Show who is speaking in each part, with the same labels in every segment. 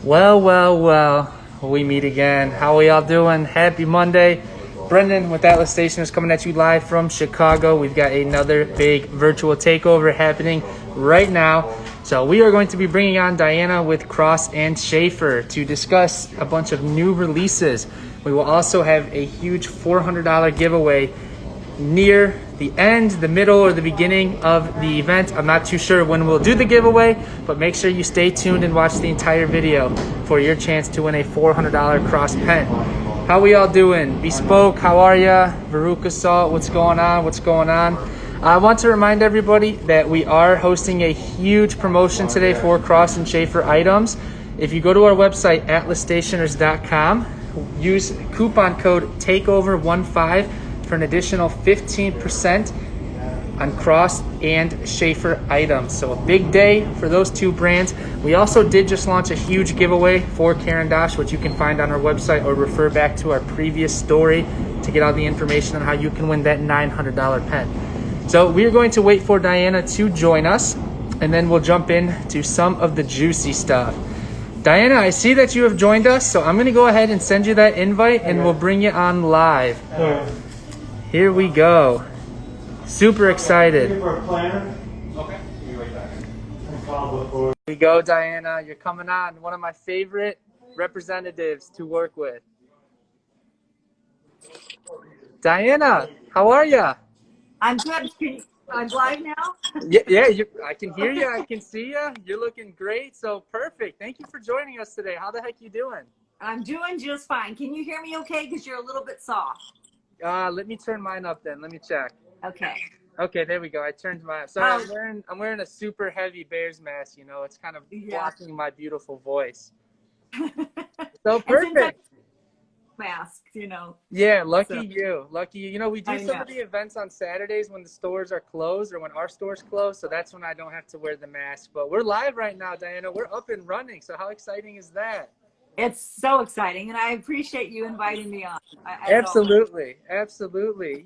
Speaker 1: Well, we meet again. How are y'all doing? Happy Monday. Brendan with Atlas Station is coming at you live from Chicago. We've got another big virtual takeover happening right now. So we are going to be bringing on Diana with Cross and Sheaffer to discuss a bunch of new releases. We will also have a huge $400 giveaway near the end, the middle, or the beginning of the event. I'm not too sure when we'll do the giveaway, but make sure you stay tuned and watch the entire video for your chance to win a $400 cross pen. How we all doing? Bespoke, how are ya? Veruca Salt, what's going on? I want to remind everybody that we are hosting a huge promotion today for Cross and Sheaffer items. If you go to our website, atlasstationers.com, use coupon code TAKEOVER15 for an additional 15% on Cross and Sheaffer items. So a big day for those two brands. We also did just launch a huge giveaway for Karen Dosh, which you can find on our website or refer back to our previous story to get all the information on how you can win that $900 pen. So we're going to wait for Diana to join us, and then we'll jump into some of the juicy stuff. Diana, I see that you have joined us, so I'm going to go ahead and send you that invite, and we'll bring you on live. Here we go. Super excited. Here we go, Diana. You're coming on. One of my favorite representatives to work with. Diana, how are you?
Speaker 2: I'm good. I'm live now?
Speaker 1: Yeah, I can hear you. I can see you. You're looking great. So perfect. Thank you for joining us today. How the heck you doing?
Speaker 2: I'm doing just fine. Can you hear me okay? Because you're a little bit soft.
Speaker 1: Let me turn mine up then. Let me check.
Speaker 2: Okay.
Speaker 1: Okay, there we go. I turned mine up. Sorry, I'm wearing a super heavy Bears mask. You know, it's kind of blocking my beautiful voice. So perfect.
Speaker 2: Mask, you know.
Speaker 1: Yeah, lucky you. You know, we do some of the events on Saturdays when the stores are closed or when our store's closed, so that's when I don't have to wear the mask. But we're live right now, Diana. We're up and running. So how exciting is that?
Speaker 2: It's so exciting, and I appreciate you inviting me on.
Speaker 1: Absolutely.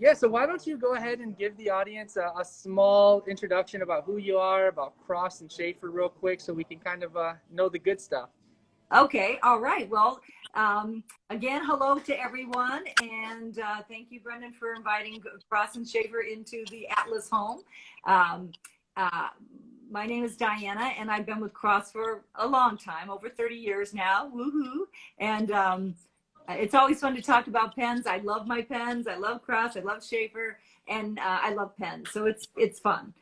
Speaker 1: Yeah, so why don't you go ahead and give the audience a small introduction about who you are, about Cross and Sheaffer real quick, so we can kind of know the good stuff.
Speaker 2: Okay, all right. Well, again, hello to everyone, and thank you, Brendan, for inviting Cross and Sheaffer into the Atlas home. My name is Diana, and I've been with Cross for a long time, over 30 years now. Woohoo! And it's always fun to talk about pens. I love my pens. I love Cross. I love Sheaffer, and I love pens. So it's fun.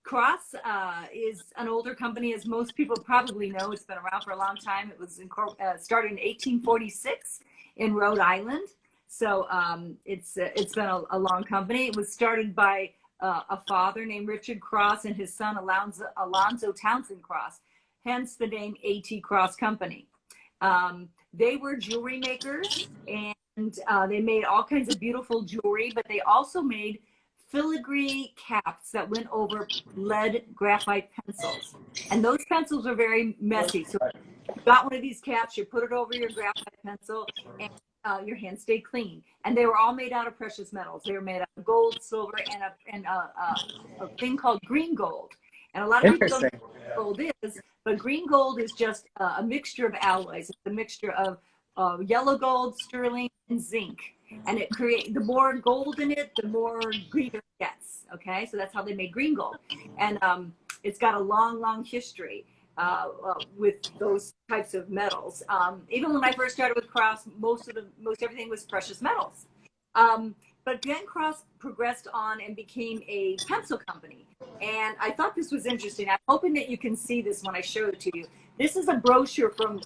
Speaker 2: Cross is an older company, as most people probably know. It's been around for a long time. It was started in 1846 in Rhode Island. So it's been a long company. It was started by a father named Richard Cross and his son Alonzo Townsend Cross, hence the name A.T. Cross Company. They were jewelry makers, and they made all kinds of beautiful jewelry, but they also made filigree caps that went over lead graphite pencils. And those pencils are very messy. So you got one of these caps, you put it over your graphite pencil, and your hands stay clean. And they were all made out of precious metals. They were made out of gold, silver, and a thing called green gold. And a lot of people don't know what gold is, but green gold is just a mixture of alloys. It's a mixture of yellow gold, sterling, and zinc. And it the more gold in it, the more greener it gets. Okay, so that's how they made green gold. And it's got a long history with those types of metals. Even when I first started with Cross, most everything was precious metals. But then Cross progressed on and became a pencil company. And I thought this was interesting. I'm hoping that you can see this when I show it to you. This is a brochure from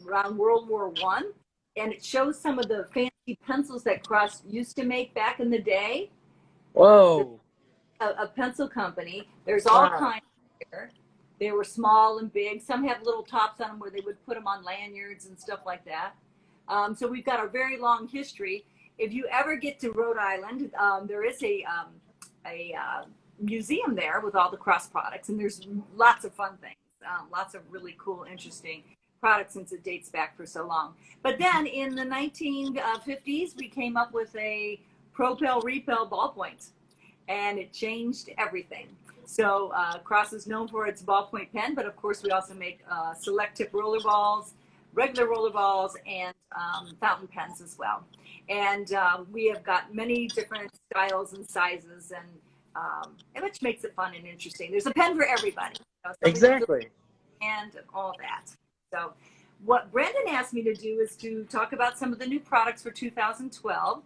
Speaker 2: around World War I, and it shows some of the fancy pencils that Cross used to make back in the day.
Speaker 1: Whoa.
Speaker 2: A pencil company. There's all kinds here. They were small and big. Some have little tops on them where they would put them on lanyards and stuff like that. So we've got a very long history. If you ever get to Rhode Island, there is a museum there with all the Cross products, and there's lots of fun things, lots of really cool, interesting products since it dates back for so long. But then in the 1950s, we came up with a propel repel ballpoint, and it changed everything. So Cross is known for its ballpoint pen, but of course we also make select tip roller balls, regular roller balls, and fountain pens as well. And we have got many different styles and sizes, and which makes it fun and interesting. There's a pen for everybody.
Speaker 1: Exactly.
Speaker 2: And all that. So what Brandon asked me to do is to talk about some of the new products for 2012.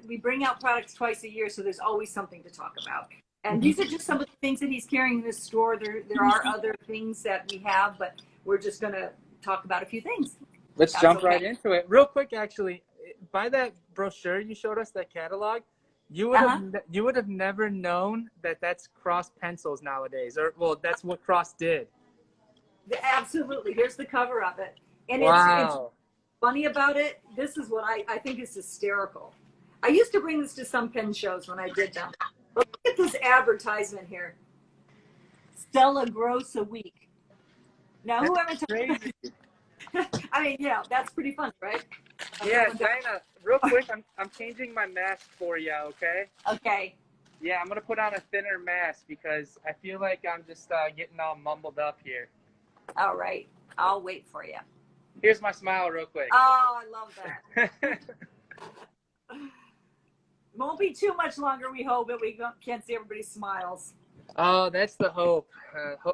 Speaker 2: We bring out products twice a year, so there's always something to talk about. And these are just some of the things that he's carrying in this store. There are other things that we have, but we're just going to talk about a few things.
Speaker 1: Let's jump right into it. Real quick, actually, by that brochure you showed us, that catalog, you would have never known that that's Cross pencils nowadays, or well, that's what Cross did.
Speaker 2: Absolutely. Here's the cover of it, and it's funny about it. This is what I think is hysterical. I used to bring this to some pen shows when I did them. But look at this advertisement here. Stella gross a week. Now, who am I talking about? I mean, yeah, that's pretty fun, right?
Speaker 1: Yeah, Dinah, real quick, I'm changing my mask for you, okay?
Speaker 2: Okay.
Speaker 1: Yeah, I'm going to put on a thinner mask because I feel like I'm just getting all mumbled up here.
Speaker 2: All right. I'll wait for you.
Speaker 1: Here's my smile real quick.
Speaker 2: Oh, I love that. Won't be too much longer, we hope, but we can't see everybody's smiles.
Speaker 1: Oh, that's the hope.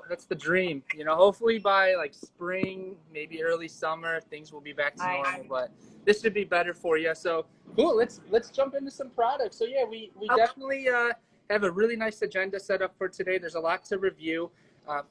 Speaker 1: That's the dream. You know, hopefully by like spring, maybe early summer, things will be back to normal. But this should be better for you. So cool. Let's jump into some products. So yeah, we definitely have a really nice agenda set up for today. There's a lot to review.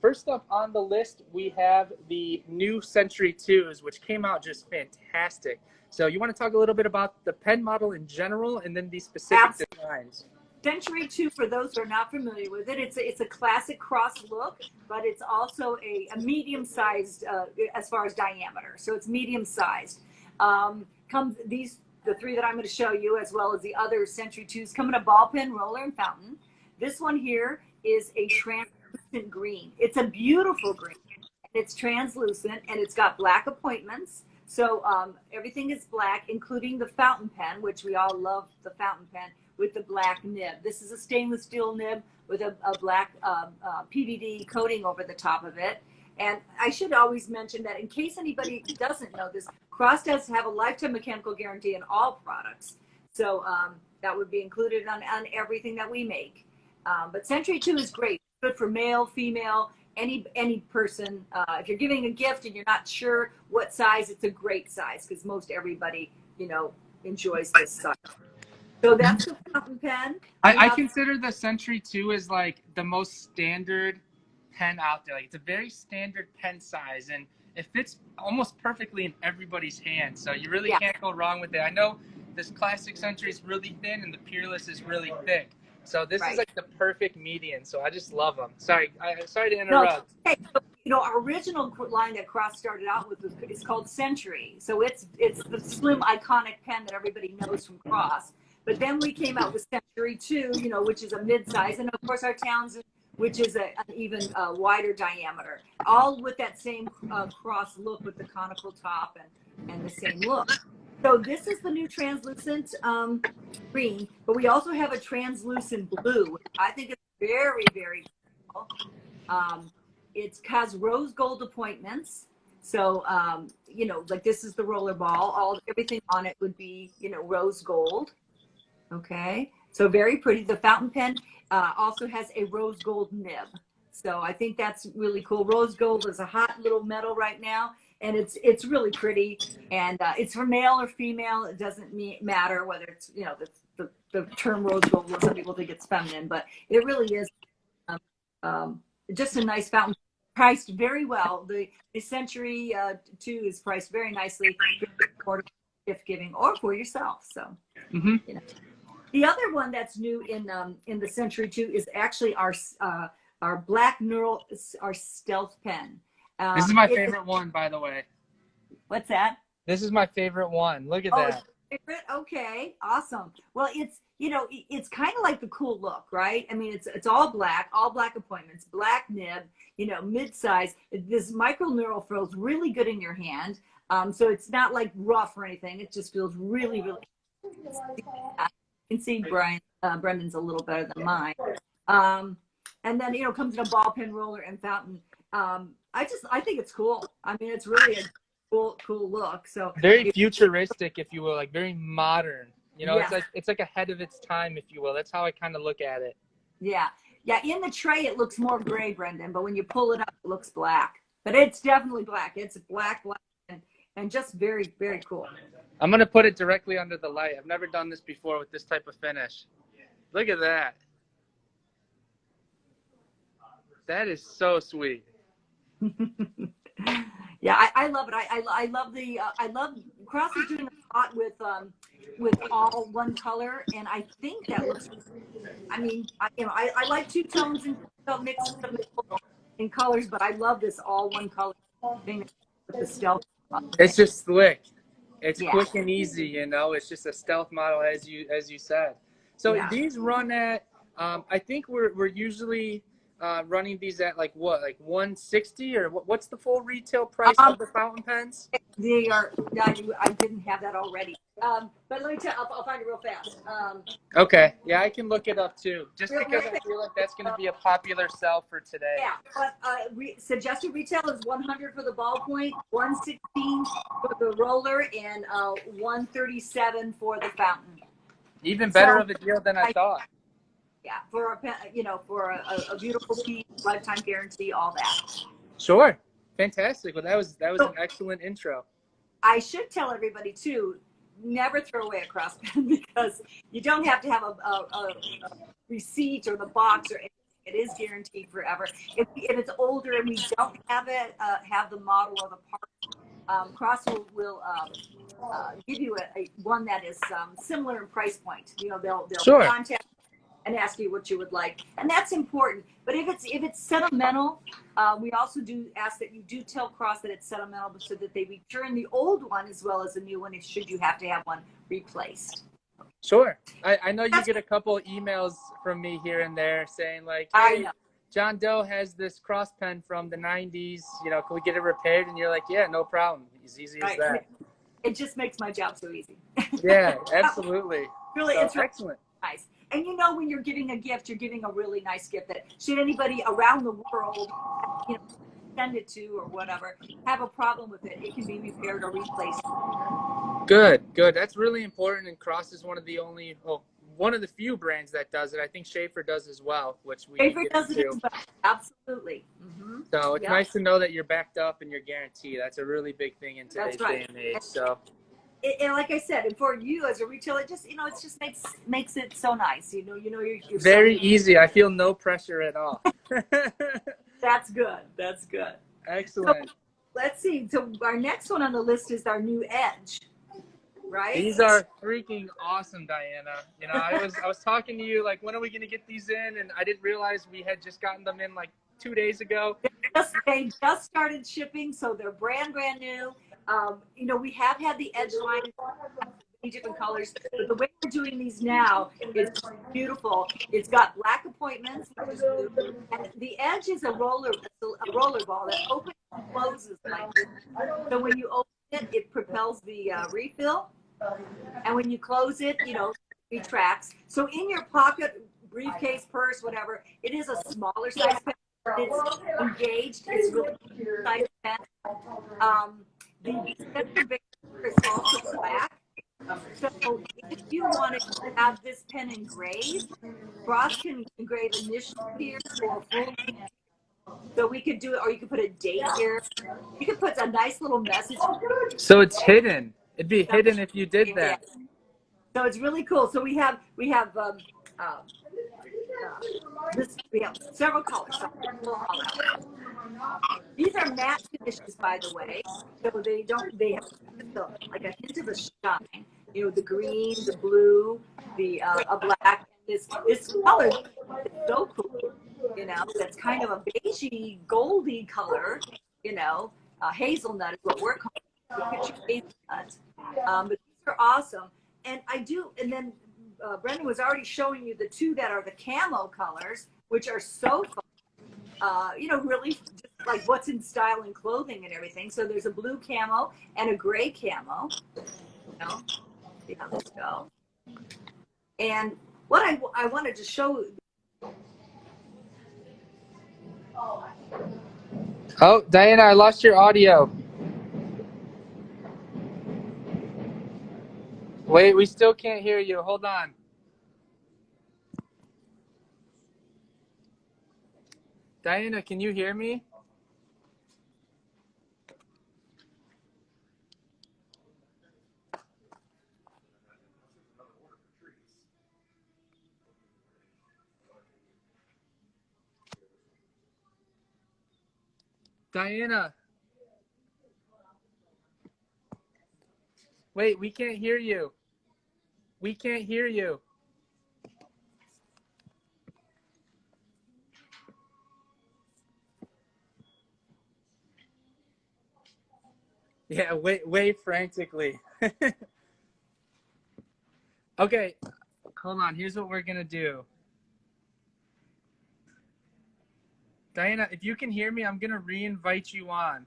Speaker 1: First up on the list, we have the new Century 2s, which came out just fantastic. So you want to talk a little bit about the pen model in general and then these specific designs.
Speaker 2: Century 2, for those who are not familiar with it, it's a classic Cross look, but it's also a medium-sized as far as diameter. So it's medium-sized. The three that I'm going to show you, as well as the other Century 2s, come in a ball pen, roller, and fountain. This one here is a translucent green. It's a beautiful green. It's translucent, and it's got black appointments. So everything is black, including the fountain pen, which we all love the fountain pen, with the black nib. This is a stainless steel nib with a black PVD coating over the top of it. And I should always mention that in case anybody doesn't know this, Cross does have a lifetime mechanical guarantee on all products. So that would be included on everything that we make. But Century 2 is great. Good for male, female, any person. If you're giving a gift and you're not sure what size, it's a great size because most everybody, enjoys this size. So that's the fountain pen.
Speaker 1: I consider the Century 2 as like the most standard pen out there. Like it's a very standard pen size, and it fits almost perfectly in everybody's hand. So you really can't go wrong with it. I know this classic Century is really thin and the Peerless is really thick. So this is like the perfect median. So I just love them. Sorry to interrupt.
Speaker 2: No, hey, our original line that Cross started out with is called Century. So it's the slim, iconic pen that everybody knows from Cross. But then we came out with Century 2, which is a mid-size, and of course our Townsend, which is an even wider diameter, all with that same Cross look with the conical top and the same look. So this is the new translucent green, but we also have a translucent blue, which I think is very, very cool. It has rose gold appointments. So, like this is the roller ball. Everything on it would be, rose gold. Okay, so very pretty. The fountain pen also has a rose gold nib. So I think that's really cool. Rose gold is a hot little metal right now, and it's really pretty. And it's for male or female. It doesn't matter whether it's, the term rose gold, some people think it's feminine, but it really is just a nice fountain. Priced very well. The Century 2 is priced very nicely for gift giving or for yourself. So, The other one that's new in the Century 2 is actually our black neural, our stealth pen.
Speaker 1: This is my favorite one, by the way.
Speaker 2: What's that?
Speaker 1: This is my favorite one. Look at that.
Speaker 2: Favorite? Okay, awesome. Well, it's kind of like the cool look, right? I mean, it's all black appointments, black nib, mid-size. This micro neural feels really good in your hand. So it's not like rough or anything. It just feels really, really can see Brendan's a little better than mine. And then, you know, comes in a ball pen, roller, and fountain. I think it's cool. I mean, it's really a cool look. So
Speaker 1: very futuristic, if you will, like very modern. You know,
Speaker 2: yeah.
Speaker 1: it's like ahead of its time, if you will. That's how I kind of look at it.
Speaker 2: Yeah. In the tray, it looks more gray, Brendan, but when you pull it up, it looks black. But it's definitely black. It's black, and just very, very cool.
Speaker 1: I'm gonna put it directly under the light. I've never done this before with this type of finish. Look at that. That is so sweet.
Speaker 2: Yeah, I love it. I love the I love Cross is doing a lot with all one color, and I think that looks. I mean, I like two tones and mix them in colors, but I love this all one color thing with the stealth.
Speaker 1: It's just slick. It's quick and easy, you know. It's just a stealth model, as you said. So these run at, I think we're usually running these at like what, like 160, or what's the full retail price of the fountain pens?
Speaker 2: They are. I didn't have that already. But let me tell. I'll find it real fast.
Speaker 1: Okay. Yeah, I can look it up too. Just because I feel like that's going to be a popular sell for today.
Speaker 2: Yeah, but suggested retail is 100 for the ballpoint, 116 for the roller, and 137 for the fountain.
Speaker 1: Even better of a deal than I thought.
Speaker 2: Yeah, for a beautiful piece, lifetime guarantee, all that.
Speaker 1: Sure, fantastic. Well, that was an excellent intro.
Speaker 2: I should tell everybody too, never throw away a cross pen, because you don't have to have a receipt or the box or anything. It is guaranteed forever. If it's older and we don't have it, have the model or the part, Cross will give you one that is similar in price point. You know, they'll contact and ask you what you would like, and that's important. But if it's sentimental, we also do ask that you do tell Cross that it's sentimental, so that they return the old one as well as the new one, if should you have to have one replaced.
Speaker 1: Sure. I know you get a couple emails from me here and there saying like, hey, John Doe has this cross pen from the 90s, you know, can we get it repaired? And you're like, yeah, no problem. As easy as that.
Speaker 2: It just makes my job so easy.
Speaker 1: Yeah, absolutely.
Speaker 2: Really,
Speaker 1: so,
Speaker 2: it's really
Speaker 1: excellent.
Speaker 2: Nice. And you know, when you're giving a gift, you're giving a really nice gift that should anybody around the world, you know, send it to or whatever, have a problem with it, it can be repaired or replaced.
Speaker 1: Good. That's really important. And Cross is one of the few brands that does it. I think Sheaffer does as well, which we
Speaker 2: Sheaffer does it as well. Absolutely. Mm-hmm.
Speaker 1: So it's nice to know that you're backed up and you're guaranteed. That's a really big thing in today's day and age. So.
Speaker 2: And like I said, and for you as a retailer, it just makes it so nice. You know, you're
Speaker 1: very easy. I feel no pressure at all.
Speaker 2: That's good.
Speaker 1: Excellent.
Speaker 2: So, let's see. So our next one on the list is our new Edge, right?
Speaker 1: These are freaking awesome, Diana. You know, I was talking to you like, when are we going to get these in? And I didn't realize we had just gotten them in like 2 days ago.
Speaker 2: They just started shipping, so they're brand new. You know, we have had the Edge line in different colors, but the way we're doing these now is beautiful. It's got black appointments, which is blue, and the Edge is a roller ball that opens and closes like this. So when you open it, it propels the refill, and when you close it, you know, it retracts. So in your pocket, briefcase, purse, whatever, it is a smaller size pen. It's engaged. It's really size pen. The center base is also black. So if you want to have this pen engraved, Cross can engrave initials here or full. So we could do it, or you could put a date here. You could put a nice little message.
Speaker 1: So it's hidden. It'd be hidden if you did that.
Speaker 2: So it's really cool. So we have several colors. These are matte finishes, by the way. So they have like a hint of a shine. You know, the green, the blue, a black. This color is so cool. You know, that's kind of a beigey, goldy color. You know, hazelnut is what we're calling it. Hazelnut. But these are awesome. And then Brendan was already showing you the two that are the camo colors, which are so fun. You know, really just like what's in style and clothing and everything. So there's a blue camo and a gray camo. You know, see how this goes. And what I wanted to show.
Speaker 1: Oh, Diana, I lost your audio. Wait, we still can't hear you. Hold on. Diana, can you hear me? Diana. Wait, we can't hear you. We can't hear you. Yeah, wait frantically. Okay, hold on. Here's what we're going to do. Diana, if you can hear me, I'm going to re-invite you on.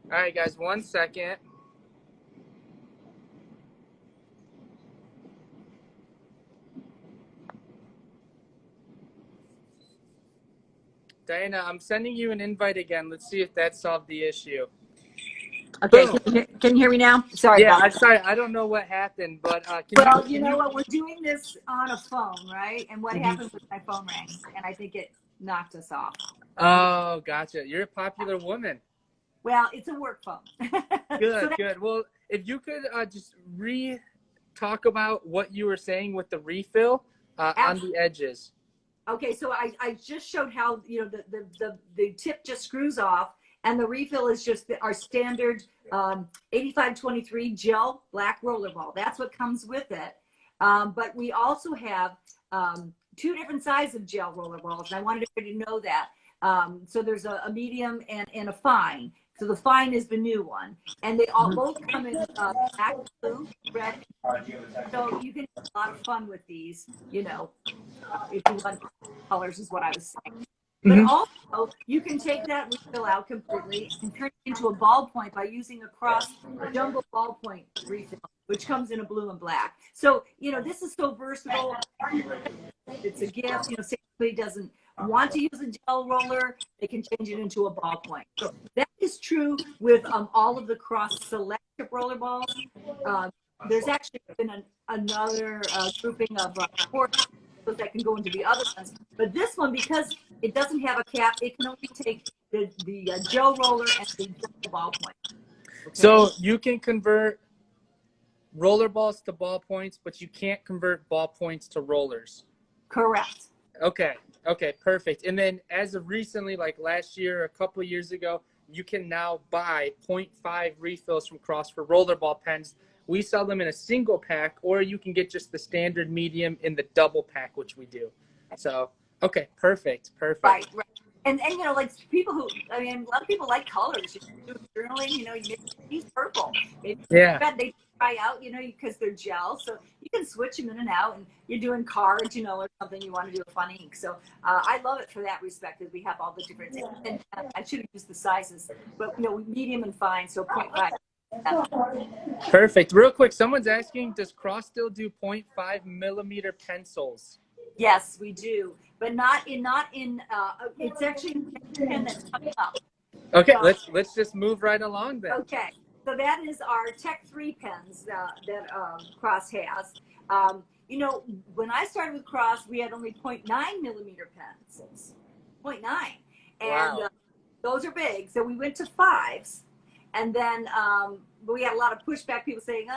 Speaker 1: All right, guys, 1 second. Diana, I'm sending you an invite again. Let's see if that solved the issue.
Speaker 2: Okay,
Speaker 1: Boom.
Speaker 2: can you hear me now? Sorry
Speaker 1: Yeah,
Speaker 2: about
Speaker 1: I'm
Speaker 2: that.
Speaker 1: sorry. I don't know what happened, but
Speaker 2: Well, you know what? We're doing this on a phone, right? And what happened was my phone rang, and I think it knocked us off.
Speaker 1: Oh, gotcha. You're a popular woman.
Speaker 2: Well, it's a work phone.
Speaker 1: Good, good. Well, if you could just talk about what you were saying with the refill on the edges.
Speaker 2: Okay, so I just showed how, you know, the tip just screws off, and the refill is just our standard 8523 gel black roller ball. That's what comes with it. But we also have 2 different sizes of gel roller balls, and I wanted everybody to know that. So there's a medium and a fine. So the fine is the new one, and they all both come in black, blue, red. So you can have a lot of fun with these, you know, if you want colors, is what I was saying. But also, you can take that refill out completely and turn it into a ballpoint by using a cross jumbo ballpoint refill, which comes in a blue and black. So, you know, this is so versatile. It's a gift. You know, somebody doesn't want to use a gel roller, they can change it into a ballpoint. So that is true with all of the cross select roller balls. There's actually been another grouping of 4 that can go into the other ones. But this one, because it doesn't have a cap, it can only take the gel roller and the gel ballpoint. Okay?
Speaker 1: So you can convert roller balls to ballpoints, but you can't convert ballpoints to rollers.
Speaker 2: Correct.
Speaker 1: Okay. Okay, perfect. And then as of recently, like last year, a couple of years ago, you can now buy 0.5 refills from Cross for rollerball pens. We sell them in a single pack, or you can get just the standard medium in the double pack, which we do. So, okay, perfect.
Speaker 2: Right. And you know, like people who, I mean, a lot of people like colors. You do journaling, you know, you use purple. Maybe they try out, you know, because they're gel. So you can switch them in and out, and you're doing cards, you know, or something, you want to do a fun ink. So I love it for that respect, that we have all the different things. And I should have used the sizes, but, you know, medium and fine, so 0.5.
Speaker 1: Perfect. Real quick, someone's asking, does Cross still do 0.5 millimeter pencils?
Speaker 2: Yes, we do, but not in. It's actually a pen that's coming up.
Speaker 1: Okay, so, let's just move right along then.
Speaker 2: Okay, so that is our Tech 3 pens that Cross has. You know, when I started with Cross, we had only 0.9 millimeter pencils, 0.9, and those are big. So we went to 5s, and then we had a lot of pushback. People saying,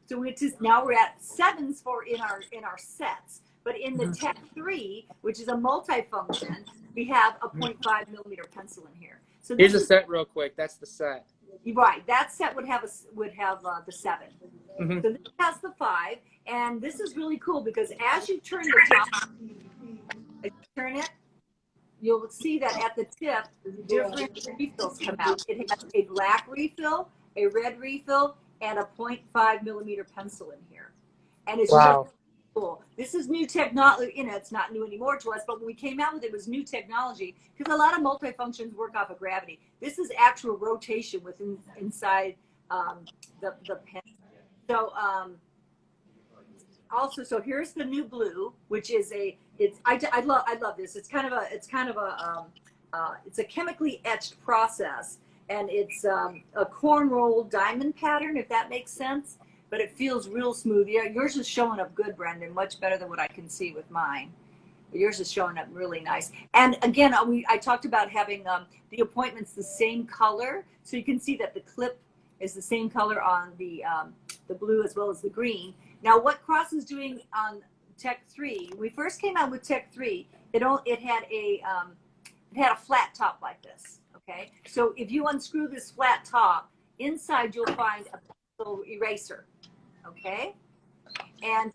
Speaker 2: so we now we're at 7s in our sets. But in the Tech 3, which is a multi-function, we have a 0.5 millimeter pencil in here. So
Speaker 1: here's a set real quick. That's the set.
Speaker 2: Right. That set would have the 7. So this has the 5, and this is really cool because as you turn the top, you'll see that at the tip, different refills come out. It has a black refill, a red refill, and a 0.5 millimeter pencil in here. And it's really cool. This is new technology. You know, it's not new anymore to us, but when we came out with it, it was new technology because a lot of multifunctions work off of gravity. This is actual rotation within inside the pen. So also, so here's the new blue, which is I love this. It's kind of a chemically etched process, and it's a corn roll diamond pattern, if that makes sense. But it feels real smooth. Yeah, yours is showing up good, Brendan, much better than what I can see with mine. But yours is showing up really nice. And again, I talked about having the appointments the same color, so you can see that the clip is the same color on the blue as well as the green. Now, what Cross is doing on Tech 3, when we first came out with Tech 3, it had a flat top like this. Okay, so if you unscrew this flat top, inside you'll find a pencil eraser. Okay, and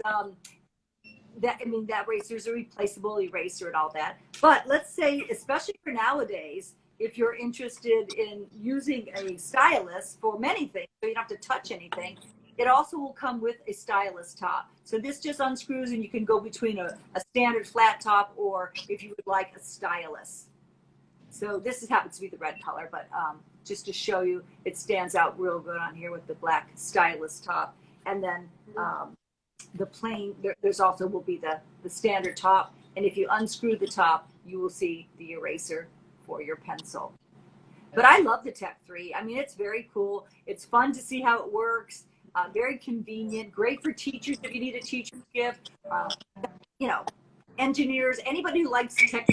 Speaker 2: that eraser is a replaceable eraser and all that. But let's say, especially for nowadays, if you're interested in using a stylus for many things, so you don't have to touch anything, it also will come with a stylus top. So this just unscrews and you can go between a standard flat top or if you would like a stylus. So this happens to be the red color, but just to show you, it stands out real good on here with the black stylus top. And then the plain, there's also will be the standard top. And if you unscrew the top, you will see the eraser for your pencil. But I love the Tech 3. I mean, it's very cool. It's fun to see how it works. Very convenient, great for teachers if you need a teacher's gift. You know, engineers, anybody who likes tech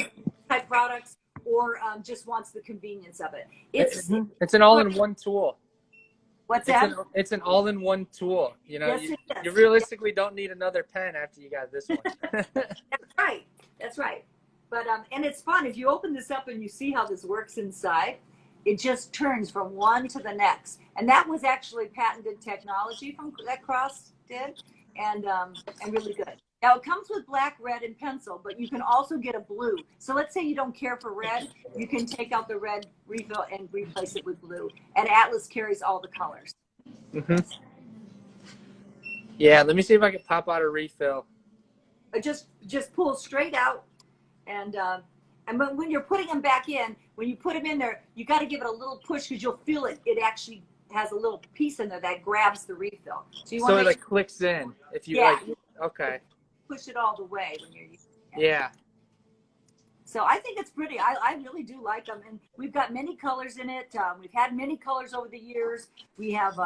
Speaker 2: type products or just wants the convenience of it.
Speaker 1: It's an all-in-one tool.
Speaker 2: What's that?
Speaker 1: It's an all-in-one tool. You know,
Speaker 2: yes,
Speaker 1: you realistically don't need another pen after you got this one.
Speaker 2: That's right. That's right. But and it's fun if you open this up and you see how this works inside. It just turns from one to the next, and that was actually patented technology that Cross did, and really good. Now it comes with black, red, and pencil, but you can also get a blue. So let's say you don't care for red, you can take out the red refill and replace it with blue. And Atlas carries all the colors.
Speaker 1: Mm-hmm. Yeah, let me see if I can pop out a refill.
Speaker 2: Just pull straight out, and when you're putting them back in, when you put them in there, you got to give it a little push because you'll feel it. It actually has a little piece in there that grabs the refill. So
Speaker 1: it like clicks in. If you okay.
Speaker 2: Push it all the way when you're using it.
Speaker 1: Yeah.
Speaker 2: So I think it's pretty. I really do like them, and we've got many colors in it. We've had many colors over the years. We have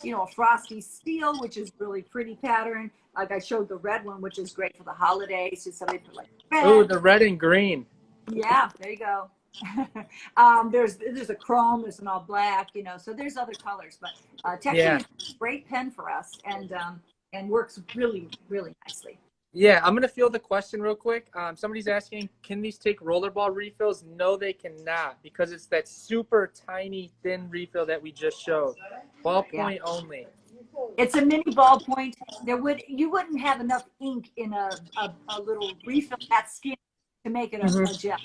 Speaker 2: you know, a frosty steel, which is really pretty pattern. Like I showed the red one, which is great for the holidays. So somebody put like red.
Speaker 1: Oh, the red and green.
Speaker 2: Yeah, there you go. There's a chrome, there's an all black, you know, so there's other colors, but Tech 3 is a great pen for us and works really, really nicely.
Speaker 1: Yeah, I'm going to field the question real quick. Somebody's asking, can these take rollerball refills? No, they cannot, because it's that super tiny, thin refill that we just showed. Ballpoint only.
Speaker 2: It's a mini ballpoint. You wouldn't have enough ink in a little refill that skin to make it a gel.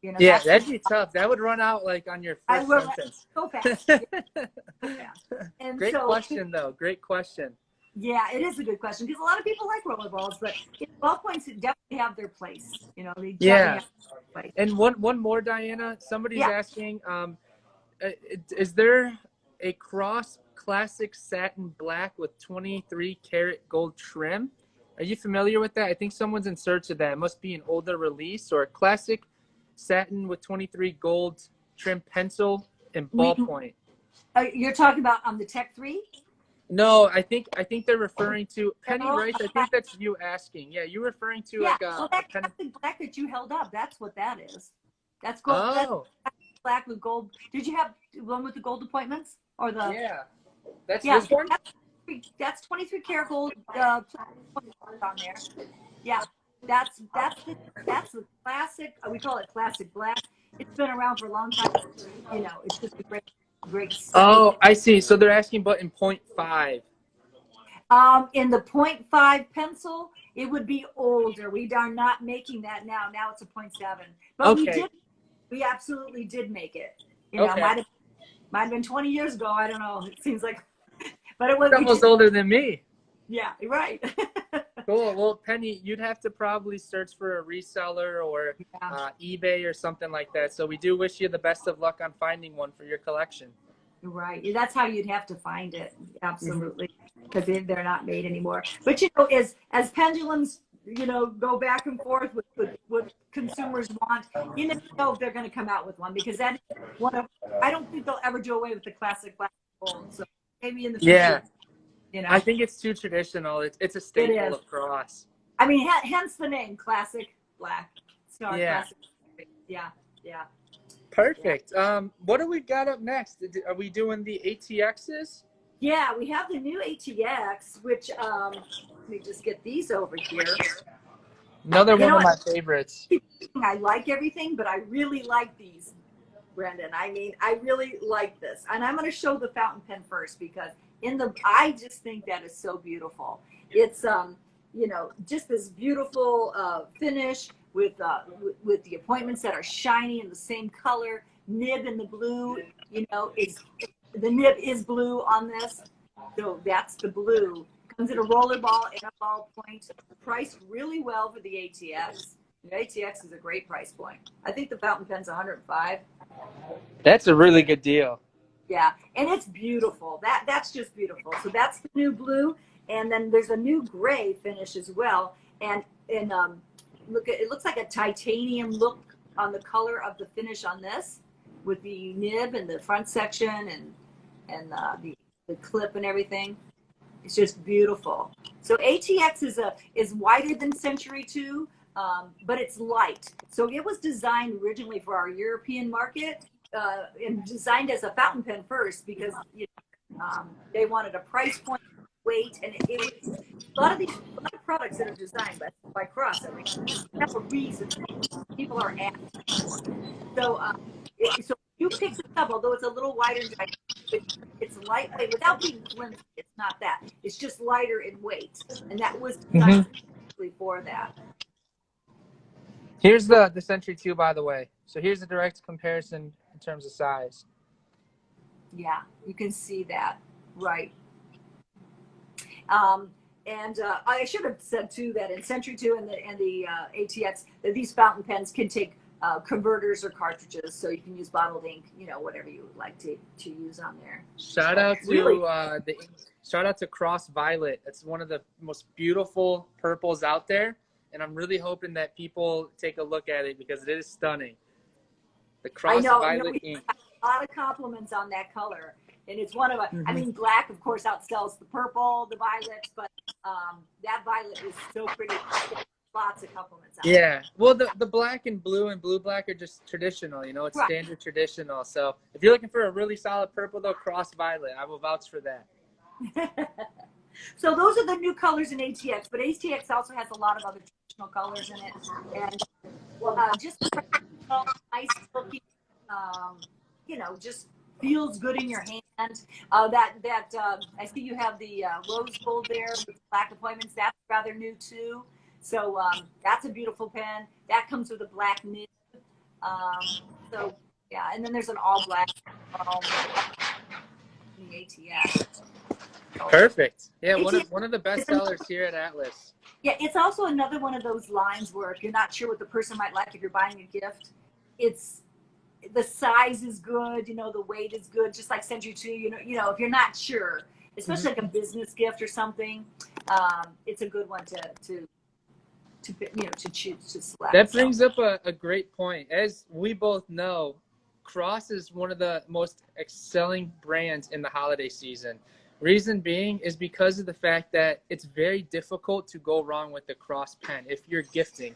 Speaker 2: You know,
Speaker 1: yeah, that'd be tough. That would run out like on your first sentence.
Speaker 2: So fast. And
Speaker 1: great question, though. Great question.
Speaker 2: Yeah, it is a good question because a lot of people like rollerballs, but ballpoints definitely have their place. You know, they definitely have their place.
Speaker 1: And one more, Diana. Somebody's asking, is there a Cross Classic Satin Black with 23 karat gold trim? Are you familiar with that? I think someone's in search of that. It must be an older release, or a classic satin with 23 gold trim pencil and ballpoint.
Speaker 2: You're talking about on the Tech 3?
Speaker 1: No, I think they're referring to Penny Rice. I think that's you asking. Yeah, you're referring to like a
Speaker 2: well, that classic black that you held up. That's what that is. That's gold.
Speaker 1: Oh.
Speaker 2: That's black with gold. Did you have one with the gold appointments or the?
Speaker 1: Yeah, that's this one.
Speaker 2: That's 23 karat gold on there. Yeah, that's the classic. We call it classic black. It's been around for a long time. You know, it's just a great.
Speaker 1: Oh, I see. So they're asking, but in 0.5.
Speaker 2: In the 0.5 pencil, it would be older. We are not making that now. Now it's a 0.7. But we absolutely did make it. You know, might have been 20 years ago. I don't know. It seems like, but it was
Speaker 1: almost older than me.
Speaker 2: Yeah, right.
Speaker 1: Cool. Well, Penny, you'd have to probably search for a reseller or
Speaker 2: Yeah.
Speaker 1: eBay or something like that. So we do wish you the best of luck on finding one for your collection.
Speaker 2: Right. That's how you'd have to find it.
Speaker 1: Mhm.
Speaker 2: Absolutely. Because they're not made anymore. But, as pendulums, go back and forth with what consumers want, you never know if they're going to come out with one, because that is one of, I don't think they'll ever do away with the classic black gold. So maybe in the
Speaker 1: Yeah,
Speaker 2: future,
Speaker 1: I think it's too traditional. It's a
Speaker 2: it
Speaker 1: staple
Speaker 2: is.
Speaker 1: of cross.
Speaker 2: I mean, hence the name classic black star
Speaker 1: Yeah,
Speaker 2: classic. Yeah. Yeah. Yeah.
Speaker 1: perfect. What do we got up next? Are we doing the ATXs?
Speaker 2: Yeah, we have the new ATX, which let me just get these over here.
Speaker 1: Another
Speaker 2: You
Speaker 1: one
Speaker 2: know
Speaker 1: of
Speaker 2: what?
Speaker 1: my favorites.
Speaker 2: I like everything, but I really like these, Brendan. I mean, I really like this. And I'm going to show the fountain pen first, because I just think that is so beautiful. It's just this beautiful finish with the appointments that are shiny in the same color, nib in the blue, is the nib is blue on this. So that's the blue. Comes in a roller ball and a ballpoint. Priced really well for the ATX. The ATX is a great price point. I think the fountain pen's 105.
Speaker 1: That's a really good deal.
Speaker 2: Yeah, and it's beautiful. That's just beautiful. So that's the new blue, and then there's a new gray finish as well. And it looks like a titanium look on the color of the finish on this, with the nib and the front section and the clip and everything. It's just beautiful. So ATX is wider than Century 2, but it's light. So it was designed originally for our European market, and designed as a fountain pen first, because they wanted a price point, weight, and it was a lot of products that are designed by Cross. I mean, have a reason. People are asking for. So so you pick this up, although it's a little wider in diameter, it's lightweight without being flimsy. It's not that. It's just lighter in weight, and that was
Speaker 1: Hmm.
Speaker 2: designed specifically for that.
Speaker 1: Here's
Speaker 2: So
Speaker 1: the Century 2, by the way. So here's a direct comparison in terms of size.
Speaker 2: yeah, you can see that, right? Um, and I should have said too that in Century 2 and the ATX, that these fountain pens can take converters or cartridges, so you can use bottled ink, whatever you would like to use on there.
Speaker 1: Shout
Speaker 2: But
Speaker 1: out
Speaker 2: really,
Speaker 1: to shout out to Cross Violet. It's one of the most beautiful purples out there, and I'm really hoping that people take a look at it, because it is stunning. The
Speaker 2: I
Speaker 1: Cross
Speaker 2: know,
Speaker 1: Violet
Speaker 2: we
Speaker 1: ink.
Speaker 2: have a lot of compliments on that color. And it's one of a, I
Speaker 1: Hmm.
Speaker 2: mean, black, of course, outsells the purple, the violets, but that violet is so pretty. Lots of compliments on
Speaker 1: Yeah. Well, the black and blue black are just traditional. It's
Speaker 2: that.
Speaker 1: standard traditional. So if you're looking for a really solid purple, though, Cross Violet, I will vouch for that.
Speaker 2: Right. So those are the new colors in ATX, but ATX also has a lot of other traditional colors in it. And just nice looking, just feels good in your hand. I see you have the rose gold there with black appointments. That's rather new too. So that's a beautiful pen. That comes with a black nib. So yeah, and then there's an all black in the ATX. So
Speaker 1: Perfect. Yeah,
Speaker 2: ATX
Speaker 1: one of the best
Speaker 2: is another,
Speaker 1: sellers here at Atlas.
Speaker 2: yeah, it's also another one of those lines where if you're not sure what the person might like, if you're buying a gift, it's the size is good, the weight is good, just like Century 2, if you're not sure, especially like a business gift or something, it's a good one to choose, to select.
Speaker 1: That brings up a great point. As we both know, Cross is one of the most excelling brands in the holiday season. Reason being is because of the fact that it's very difficult to go wrong with the Cross pen if you're gifting.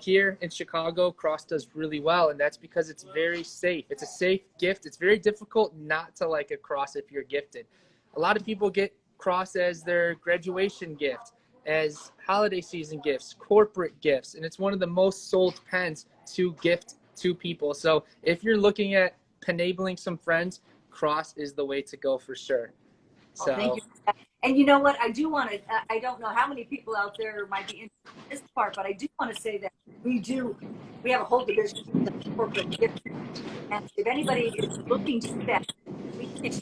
Speaker 1: Here in Chicago, Cross does really well, and that's because it's very safe. It's a safe gift. It's very difficult not to like a Cross if you're gifted. A lot of people get Cross as their graduation gift, as holiday season gifts, corporate gifts, and it's one of the most sold pens to gift to people. So if you're looking at penabling some friends, Cross is the way to go for sure.
Speaker 2: Well, thank
Speaker 1: So
Speaker 2: you. And you know what? I do want to, I don't know how many people out there might be interested in this part, but I do want to say that we have a whole division of corporate gift. And if anybody is looking to do that, we can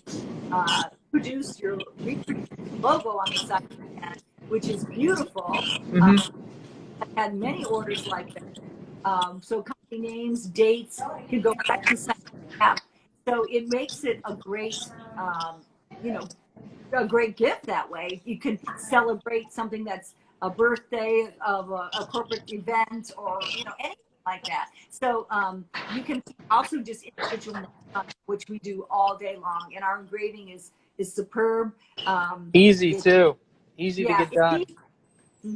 Speaker 2: reproduce your logo on the side, and which is beautiful.
Speaker 1: Hmm.
Speaker 2: I've had many orders like that. So company names, dates can go right inside the app. So it makes it a great, you know, a great gift that way. You can celebrate something that's a birthday of a corporate event, or anything like that. So you can also just individual notes on it, which we do all day long, and our engraving is superb.
Speaker 1: Easy
Speaker 2: It
Speaker 1: too. Easy to
Speaker 2: Yeah,
Speaker 1: get
Speaker 2: it's
Speaker 1: done.
Speaker 2: easy.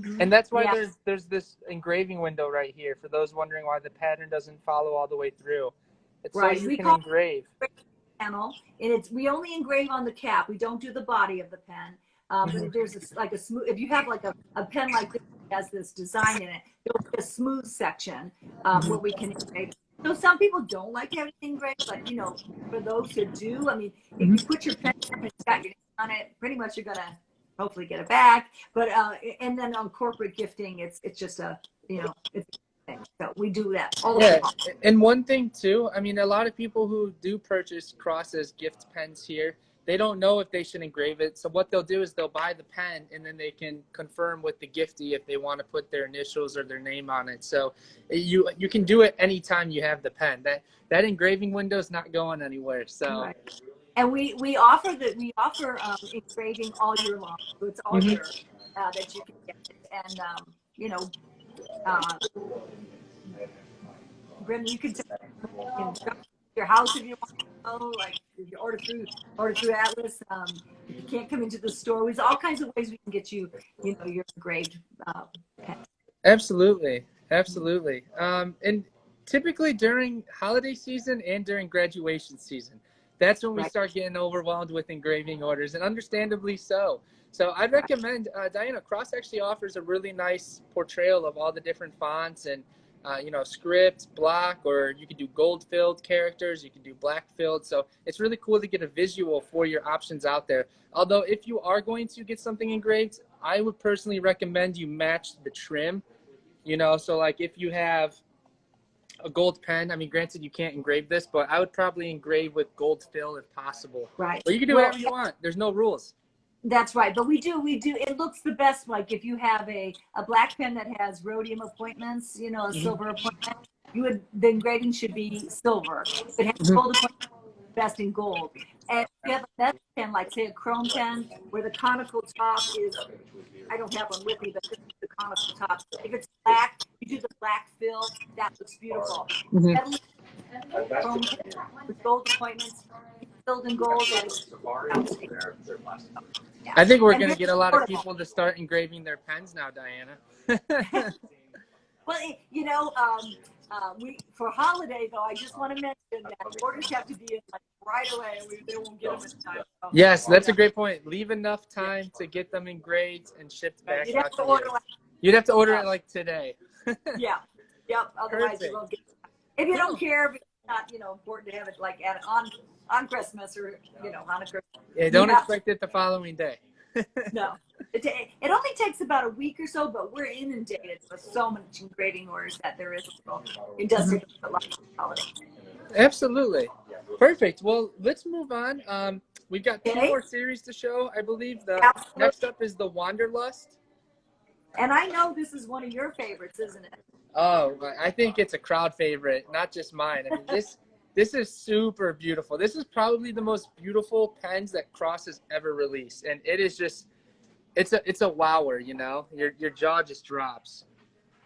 Speaker 2: Hmm.
Speaker 1: And that's why
Speaker 2: Yeah,
Speaker 1: there's this engraving window right here for those wondering why the pattern doesn't follow all the way through. It's so
Speaker 2: right.
Speaker 1: you
Speaker 2: We
Speaker 1: can
Speaker 2: call
Speaker 1: engrave.
Speaker 2: it panel, and we only engrave on the cap. We don't do the body of the pen. But if there's like a smooth, if you have like a pen like this that has this design in it, there'll be a smooth section where we can engrave. So some people don't like having it engraved, but for those who do, I mean, if you put your pen down and it's got your name on it, pretty much you're gonna hopefully get it back. But and then on corporate gifting, it's just it's a thing. So we do that all day
Speaker 1: Yeah,
Speaker 2: long.
Speaker 1: and one thing too, I mean, a lot of people who do purchase Cross's gift pens here, they don't know if they should engrave it. So what they'll do is they'll buy the pen and then they can confirm with the giftee if they want to put their initials or their name on it. So you can do it anytime you have the pen. That engraving window is not going anywhere. So.
Speaker 2: Right. And we offer engraving all year long, so it's all
Speaker 1: Mhm.
Speaker 2: year that you can get it. And uh, Brendan, you can drop your house if you want to go. Like if you order through Atlas. If you can't come into the store, there's all kinds of ways we can get you, your engraved pen.
Speaker 1: Absolutely, absolutely. And typically during holiday season and during graduation season, that's when we
Speaker 2: Right.
Speaker 1: start getting overwhelmed with engraving orders, and understandably so. So I'd recommend Diana Cross actually offers a really nice portrayal of all the different fonts and script, block, or you can do gold filled characters, you can do black filled. So it's really cool to get a visual for your options out there. Although if you are going to get something engraved, I would personally recommend you match the trim. So like if you have a gold pen, I mean, granted you can't engrave this, but I would probably engrave with gold fill if possible.
Speaker 2: Right.
Speaker 1: But you can do
Speaker 2: Well,
Speaker 1: whatever you want. There's no rules.
Speaker 2: that's right. But we do. It looks the best. Like if you have a black pen that has rhodium appointments, a silver appointment, the engraving should be silver. If it has
Speaker 1: Mhm.
Speaker 2: gold appointments, best in gold. And if you have a metal pen, like say a chrome pen, where the conical top is, I don't have one with me, but this is the conical top. If it's black, you do the black fill. That looks beautiful.
Speaker 1: Mhm.
Speaker 2: Metal chrome pen with gold appointments, filled in gold, that is outstanding. Yeah.
Speaker 1: I think we're
Speaker 2: And
Speaker 1: going to
Speaker 2: very
Speaker 1: get a lot of
Speaker 2: affordable.
Speaker 1: people to start engraving their pens now, Diana.
Speaker 2: Well, we for holiday though, I just want to mention that orders have to be in like right away. They won't get them in time. So,
Speaker 1: Yes, that's a great point. Leave enough time to get them engraved and shipped back
Speaker 2: you'd have
Speaker 1: out
Speaker 2: to
Speaker 1: to you.
Speaker 2: order like,
Speaker 1: You'd have to order it like today.
Speaker 2: yeah, yep. Otherwise, you
Speaker 1: Perfect.
Speaker 2: won't get it. If you don't
Speaker 1: Cool.
Speaker 2: care, if it's not important to have it like on Christmas or Hanukkah,
Speaker 1: Yeah,
Speaker 2: you
Speaker 1: don't
Speaker 2: have to.
Speaker 1: expect it the following day.
Speaker 2: No, it only takes about a week or so, but we're inundated with so much engraving orders that there is a little. It does take a lot of holiday.
Speaker 1: Absolutely. Perfect. Well, let's move on. We've got two
Speaker 2: Okay.
Speaker 1: more series to show. I believe the
Speaker 2: Absolutely.
Speaker 1: next up is the Wanderlust.
Speaker 2: And I know this is one of your favorites, isn't it?
Speaker 1: Oh, I think it's a crowd favorite, not just mine. I mean, this is super beautiful. This is probably the most beautiful pens that Cross has ever released, and it is just it's a wower. Your jaw just drops.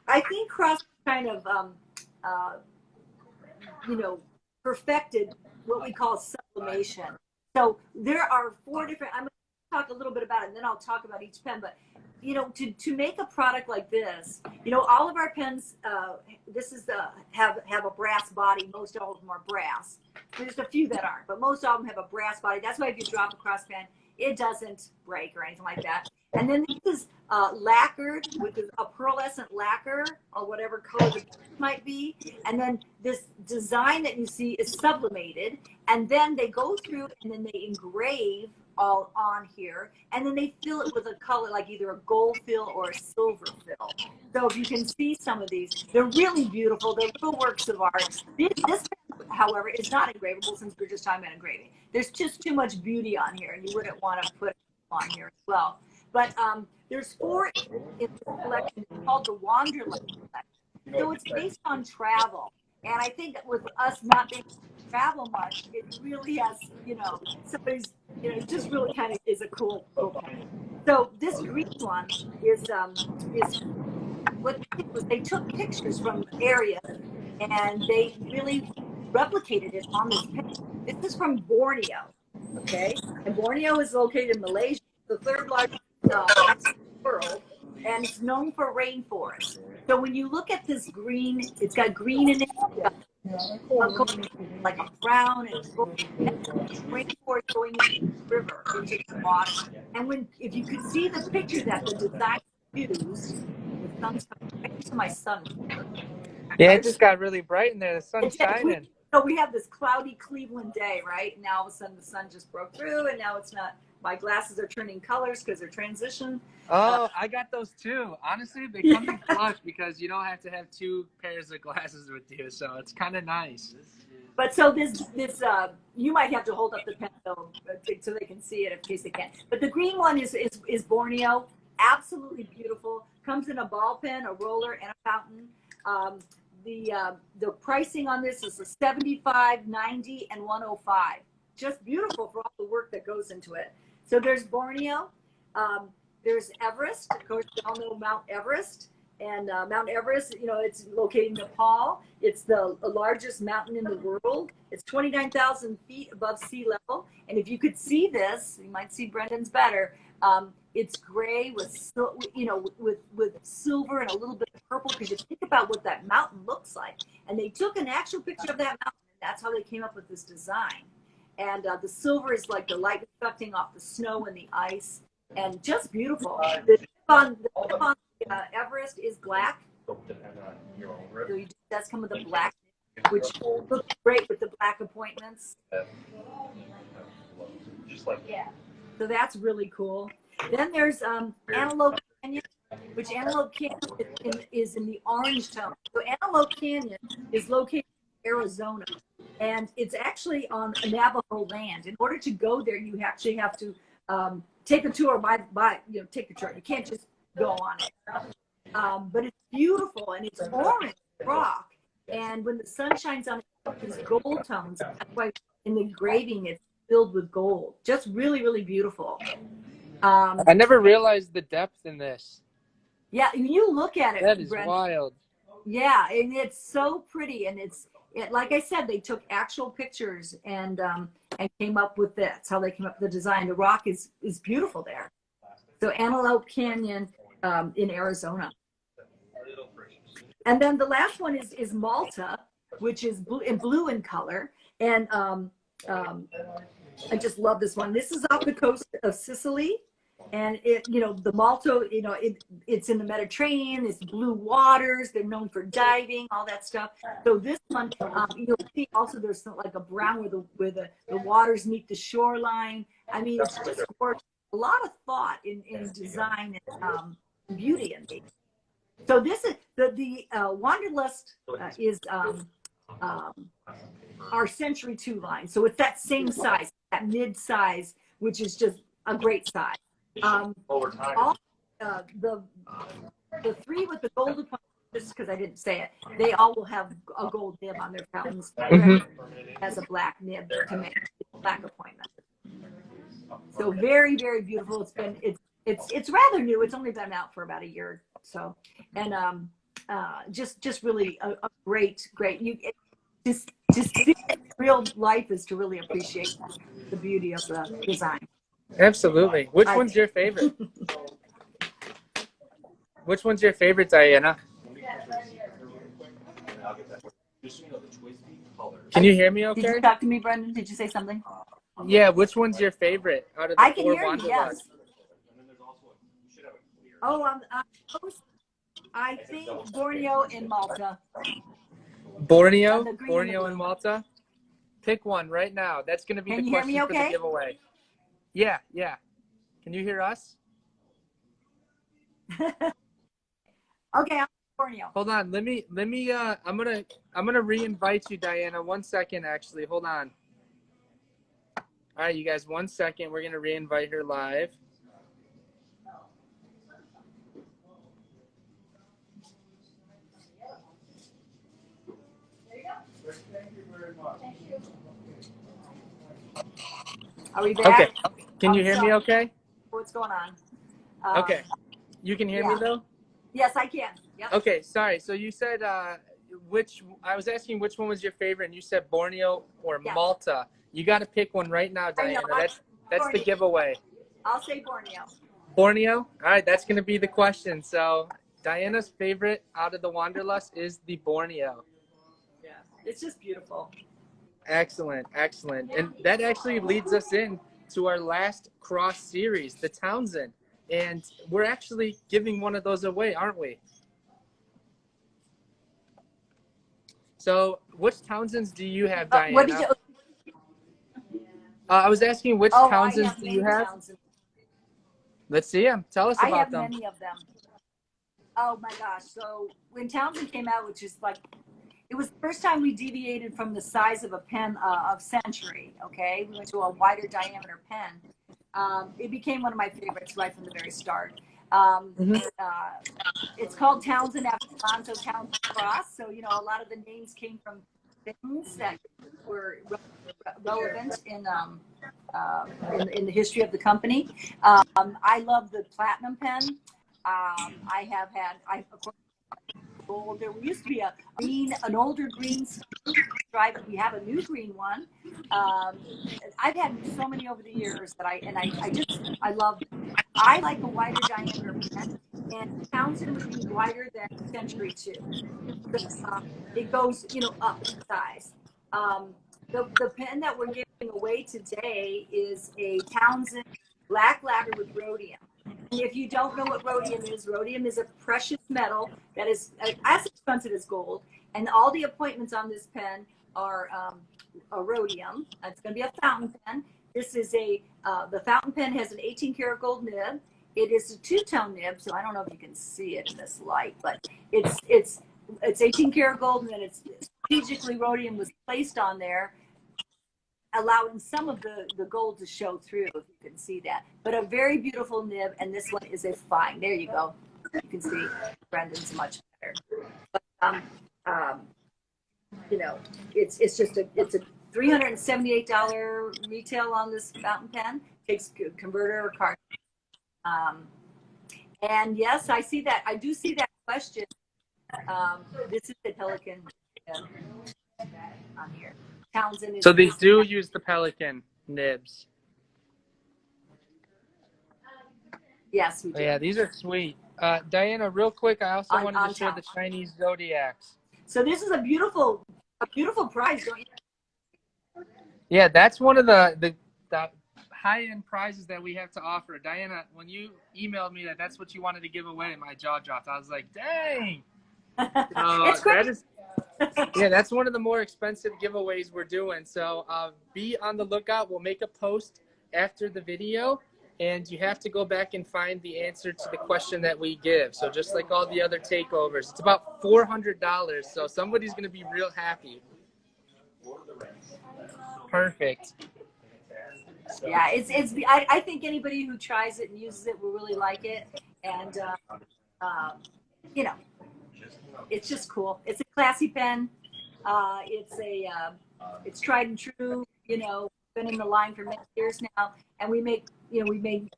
Speaker 2: I think Cross kind of, perfected what we call sublimation. So there are 4 different. I'm going to talk a little bit about it, and then I'll talk about each pen. But to make a product like this, all of our pens, this is have a brass body. Most all of them are brass. There's a few that aren't, but most of them have a brass body. That's why if you drop a Cross pen, it doesn't break or anything like that. And then this is lacquered with a pearlescent lacquer or whatever color the might be. And then this design that you see is sublimated. And then they go through and then they engrave all on here. And then they fill it with a color like either a gold fill or a silver fill. So if you can see some of these, they're really beautiful. They're little works of art. This, however, is not engravable since we're just talking about engraving. There's just too much beauty on here, and you wouldn't want to put it on here as well. But there's 4 in this collection. It's called the Wanderlust collection. So it's based on travel. And I think with us not being travel much, it really has, somebody's, just really kind of is a cool pen. So this green one is what they did was they took pictures from areas and they really replicated it on this pen. This is from Borneo, okay? And Borneo is located in Malaysia, the 3rd largest island in the world, and it's known for rainforests. So when you look at this green, it's got green in it, like a brown and gold. Rainforest going into the river, into the water. And if you could see the picture that the design used, the sun's coming right into my sun.
Speaker 1: Yeah, it just got really bright in there. The sun's shining.
Speaker 2: So we have this cloudy Cleveland day, right? Now all of a sudden the sun just broke through, and now it's not. My glasses are turning colors because they're transition.
Speaker 1: Oh, I got those too. Honestly, they come in flush because you don't have to have 2 pairs of glasses with you, so it's kind of nice.
Speaker 2: But so this you might have to hold up the pen though, so they can see it in case they can't. But the green one is Borneo, absolutely beautiful. Comes in a ball pen, a roller, and a fountain. The pricing on this is a $75, $90, and $105. Just beautiful for all the work that goes into it. So there's Borneo, there's Everest. Of course, we all know Mount Everest. And Mount Everest, it's located in Nepal. It's the largest mountain in the world. It's 29,000 feet above sea level. And if you could see this, you might see Brendan's better. It's gray with silver and a little bit of purple, because you think about what that mountain looks like. And they took an actual picture of that mountain, and that's how they came up with this design. And the silver is like the light reflecting off the snow and the ice, and just beautiful. The tip on Everest is black. So it does come with a black, which looks great with the black appointments. Yeah. So that's really cool. Then there's Antelope Canyon, which Antelope Canyon is in the orange tone. So Antelope Canyon is located in Arizona, and it's actually on Navajo land. In order to go there, you actually have to take a tour take a tour. You can't just go on it. But it's beautiful, and it's orange rock. And when the sun shines on it, these gold tones. That's why in the engraving it's filled with gold. Just really, really beautiful.
Speaker 1: I never realized the depth in this.
Speaker 2: Yeah, when you look at it,
Speaker 1: that is
Speaker 2: Brent,
Speaker 1: wild.
Speaker 2: Yeah, and it's so pretty, and like I said, they took actual pictures and came up with this. That's how they came up with the design. The rock is beautiful there. So Antelope Canyon in Arizona. And then the last one is Malta, which is blue in color. And I just love this one. This is off the coast of Sicily. And the Malta, it's in the Mediterranean. It's blue waters. They're known for diving, all that stuff. So this one, you'll see also there's like a brown where the waters meet the shoreline. I mean, it's just a lot of thought in design and beauty in these. So this is the Wanderlust is our Century 2 line. So it's that same size, that mid size, which is just a great size. Over time, all, the 3 with the gold appointment, just because I didn't say it, they all will have a gold nib on their fountains. As a black nib to make a black appointment. So very, very beautiful. It's rather new. It's only been out for about a year or so, and just really a great. Just see real life is to really appreciate the beauty of the design.
Speaker 1: Absolutely. Which one's your favorite? Which one's your favorite, Diana? Can you hear me okay?
Speaker 2: Did you talk to me, Brendan? Did you say something?
Speaker 1: Yeah, which one's your favorite out of the 4
Speaker 2: I can hear you, yes. Oh, I think Borneo and Malta.
Speaker 1: Borneo and Malta? Pick one right now. That's going to be
Speaker 2: the
Speaker 1: question for the giveaway. Yeah. Can you hear us?
Speaker 2: Okay, I'm Borneo.
Speaker 1: Hold on. Let me I'm gonna re-invite you, Diana. 1 second, actually. Hold on. All right, you guys, 1 second. We're gonna re-invite her live.
Speaker 2: Are we
Speaker 1: Okay.
Speaker 2: back?
Speaker 1: Can you hear me
Speaker 2: Sorry.
Speaker 1: okay?
Speaker 2: What's going on?
Speaker 1: Okay. You can hear me though?
Speaker 2: Yes, I can. Yep.
Speaker 1: Okay, sorry. So you said I was asking which one was your favorite, and you said Borneo or
Speaker 2: Yes.
Speaker 1: Malta. You got to pick one right now,
Speaker 2: I know.
Speaker 1: Diana. That's the giveaway.
Speaker 2: I'll say Borneo.
Speaker 1: Borneo? All right, that's going to be the question. So Diana's favorite out of the Wanderlust is the Borneo.
Speaker 2: Yeah. It's just beautiful.
Speaker 1: Excellent, excellent. And that actually leads us in to our last cross series, the Townsend. And we're actually giving one of those away, aren't we? So which Townsends do you have, Diana?
Speaker 2: What did you?
Speaker 1: I was asking which Townsends do you have?
Speaker 2: Townsends.
Speaker 1: Let's see them. Tell us
Speaker 2: I
Speaker 1: about
Speaker 2: have
Speaker 1: them.
Speaker 2: many of them. Oh my gosh. So when Townsend came out, which is like, it was the first time we deviated from the size of a pen of Century. Okay. We went to a wider diameter pen. It became one of my favorites right from the very start. It's called Townsend after Alonzo Townsend Cross. So, you know, a lot of the names came from things that were relevant in the history of the company. I love the platinum pen. I have had, of course, gold. There used to be an older green stripe. We have a new green one. I've had so many over the years that I love them. I like a wider diameter pen, and Townsend would be wider than Century 2. It goes, you know, up in size. The pen that we're giving away today is a Townsend black lacquer with rhodium. And if you don't know what rhodium is a precious metal that is as expensive as gold. And all the appointments on this pen are a rhodium. It's going to be a fountain pen. This is the fountain pen has an 18 karat gold nib. It is a two-tone nib, so I don't know if you can see it in this light, but it's 18 karat gold, and then it's strategically rhodium was placed on there, allowing some of the gold to show through, if you can see that. But a very beautiful nib, and this one is a fine. There you go. You can see Brendan's much better. But, you know, it's a $378 retail on this fountain pen. Takes a converter or card. And yes, I see that. I do see that question. This is the Pelican on here. Townsend is.
Speaker 1: So they do use the Pelican nibs.
Speaker 2: Yes, we do.
Speaker 1: Yeah, these are sweet. Diana, real quick, I also wanted to share the Chinese Zodiacs.
Speaker 2: So this is a beautiful prize, don't you?
Speaker 1: Yeah, that's one of the high-end prizes that we have to offer. Diana, when you emailed me that's what you wanted to give away, my jaw dropped. I was like, dang.
Speaker 2: It's great.
Speaker 1: Yeah, that's one of the more expensive giveaways we're doing. So be on the lookout. We'll make a post after the video, and you have to go back and find the answer to the question that we give. So just like all the other takeovers, it's about $400. So somebody's going to be real happy. Perfect.
Speaker 2: Yeah, I think anybody who tries it and uses it will really like it, and you know, it's just cool. It's a classy pen. It's tried and true. You know, been in the line for many years now, and we make a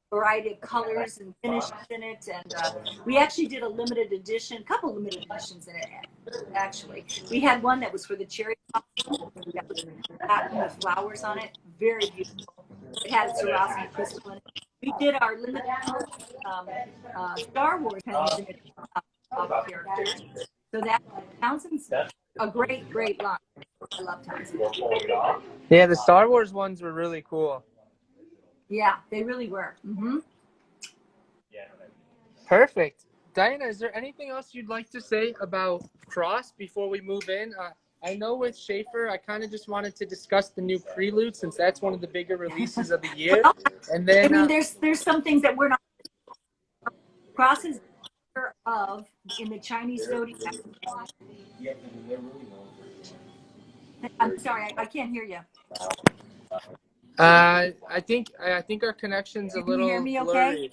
Speaker 2: variety of colors and finishes in it, and we actually did a limited edition, couple limited editions in it. Actually, we had one that was for the cherry that was patterned with flowers on it. Very beautiful. It had a Swarovski crystal in it. We did our limited Star Wars pens in it of characters. So that Townsend's a great line. I love Townsend.
Speaker 1: Yeah, the Star Wars ones were really cool.
Speaker 2: Yeah, they really were. Mm-hmm.
Speaker 1: Perfect. Diana, is there anything else you'd like to say about Cross before we move in? I know with Sheaffer, I kind of just wanted to discuss the new Prelude since that's one of the bigger releases of the year.
Speaker 2: Well,
Speaker 1: And then,
Speaker 2: I mean, there's some things that we're not. Cross is of in the Chinese zodiac. I'm sorry, I can't hear you.
Speaker 1: I think our connection's a little
Speaker 2: hear me okay?
Speaker 1: blurry.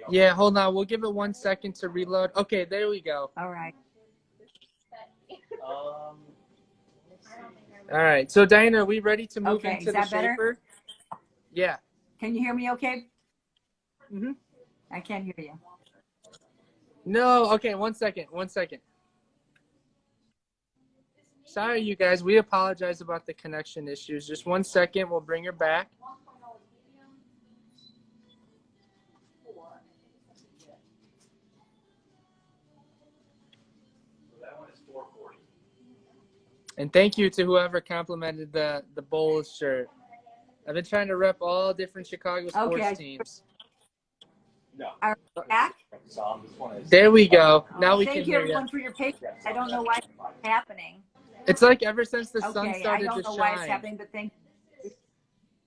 Speaker 1: Yeah, hold on. We'll give it 1 second to reload. Okay, there we go.
Speaker 2: All right.
Speaker 1: All right. So, Diana, are we ready to move into the
Speaker 2: that better?
Speaker 1: Sheaffer? Yeah.
Speaker 2: Can you hear me okay?
Speaker 1: Mm-hmm.
Speaker 2: I can't hear you.
Speaker 1: No. Okay. 1 second. 1 second. Sorry, you guys. We apologize about the connection issues. Just 1 second. We'll bring her back. And thank you to whoever complimented the Bulls shirt. I've been trying to rep all different Chicago sports teams.
Speaker 2: Are we back?
Speaker 1: There we go. Now we can
Speaker 2: Thank you,
Speaker 1: hear
Speaker 2: everyone,
Speaker 1: you.
Speaker 2: for your patience. I don't know why it's happening.
Speaker 1: It's like ever since the sun
Speaker 2: Okay, I
Speaker 1: started
Speaker 2: don't
Speaker 1: to
Speaker 2: know why it's
Speaker 1: shine.
Speaker 2: happening, but thank you.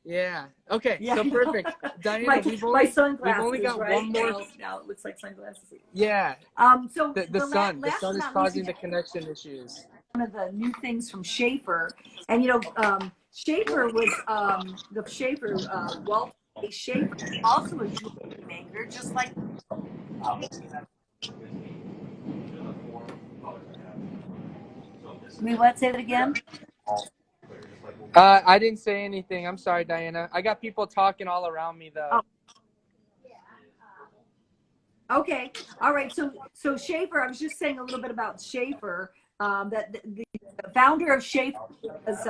Speaker 1: Yeah. Okay.
Speaker 2: Yeah,
Speaker 1: So
Speaker 2: I know.
Speaker 1: perfect. Diana,
Speaker 2: my
Speaker 1: we've only
Speaker 2: sunglasses,
Speaker 1: got
Speaker 2: right?
Speaker 1: one more.
Speaker 2: Now it looks like sunglasses.
Speaker 1: Yeah.
Speaker 2: So
Speaker 1: The sun. The
Speaker 2: last
Speaker 1: sun
Speaker 2: but
Speaker 1: is
Speaker 2: not least,
Speaker 1: causing the connection issues.
Speaker 2: one of the new things from Sheaffer, and Sheaffer was the Sheaffer Walter A. Sheaffer, also a jewelry maker, just like. I mean, what? Say that again.
Speaker 1: I didn't say anything. I'm sorry, Diana. I got people talking all around me though.
Speaker 2: Oh. Okay. All right. So Sheaffer, I was just saying a little bit about Sheaffer. That the founder of Sheaffer was